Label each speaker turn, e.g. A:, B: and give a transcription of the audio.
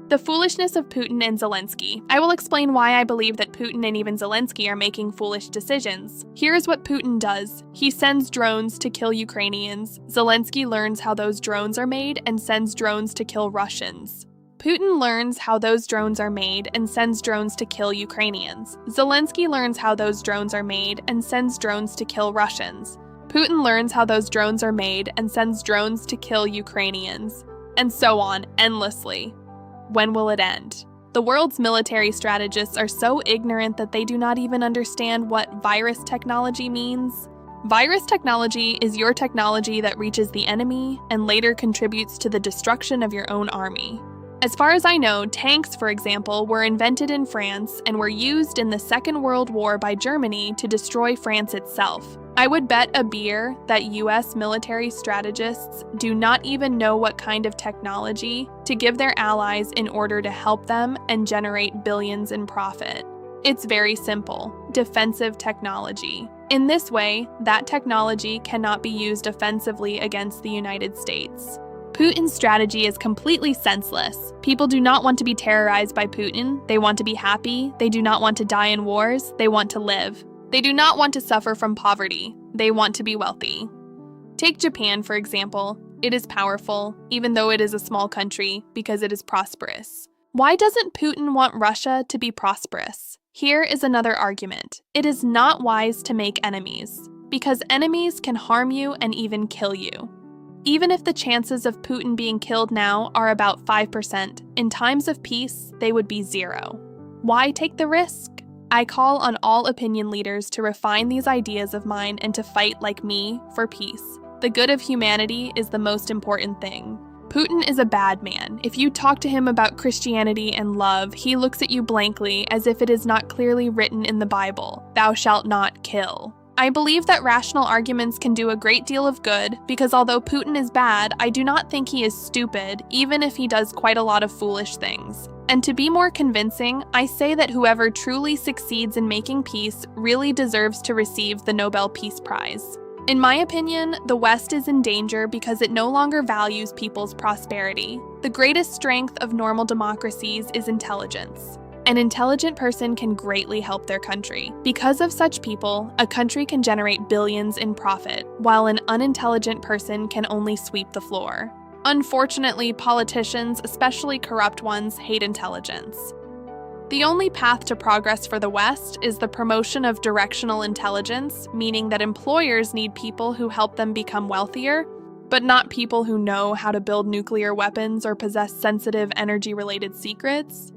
A: The foolishness of Putin and Zelensky. I will explain why I believe that Putin and even Zelensky are making foolish decisions. Here's what Putin does. He sends drones to kill Ukrainians. Zelensky learns how those drones are made and sends drones to kill Russians. Putin learns how those drones are made and sends drones to kill Ukrainians. Zelensky learns how those drones are made and sends drones to kill Russians. Putin learns how those drones are made and sends drones to kill Ukrainians. And so on, endlessly. When will it end? The world's military strategists are so ignorant that they do not even understand what virus technology means. Virus technology is your technology that reaches the enemy and later contributes to the destruction of your own army. As far as I know, tanks, for example, were invented in France and were used in the Second World War by Germany to destroy France itself. I would bet a beer that US military strategists do not even know what kind of technology to give their allies in order to help them and generate billions in profit. It's very simple: defensive technology. In this way, that technology cannot be used offensively against the United States. Putin's strategy is completely senseless. People do not want to be terrorized by Putin. They want to be happy. They do not want to die in wars. They want to live. They do not want to suffer from poverty. They want to be wealthy. Take Japan, for example. It is powerful, even though it is a small country, because it is prosperous. Why doesn't Putin want Russia to be prosperous? Here is another argument. It is not wise to make enemies, because enemies can harm you and even kill you. Even if the chances of Putin being killed now are about 5%, in times of peace, they would be 0. Why take the risk? I call on all opinion leaders to refine these ideas of mine and to fight like me for peace. The good of humanity is the most important thing. Putin is a bad man. If you talk to him about Christianity and love, he looks at you blankly as if it is not clearly written in the Bible, "Thou shalt not kill." I believe that rational arguments can do a great deal of good, because although Putin is bad, I do not think he is stupid, even if he does quite a lot of foolish things. And to be more convincing, I say that whoever truly succeeds in making peace really deserves to receive the Nobel Peace Prize. In my opinion, the West is in danger because it no longer values people's prosperity. The greatest strength of normal democracies is intelligence. An intelligent person can greatly help their country. Because of such people, a country can generate billions in profit, while an unintelligent person can only sweep the floor. Unfortunately, politicians, especially corrupt ones, hate intelligence. The only path to progress for the West is the promotion of directional intelligence, meaning that employers need people who help them become wealthier, but not people who know how to build nuclear weapons or possess sensitive energy-related secrets.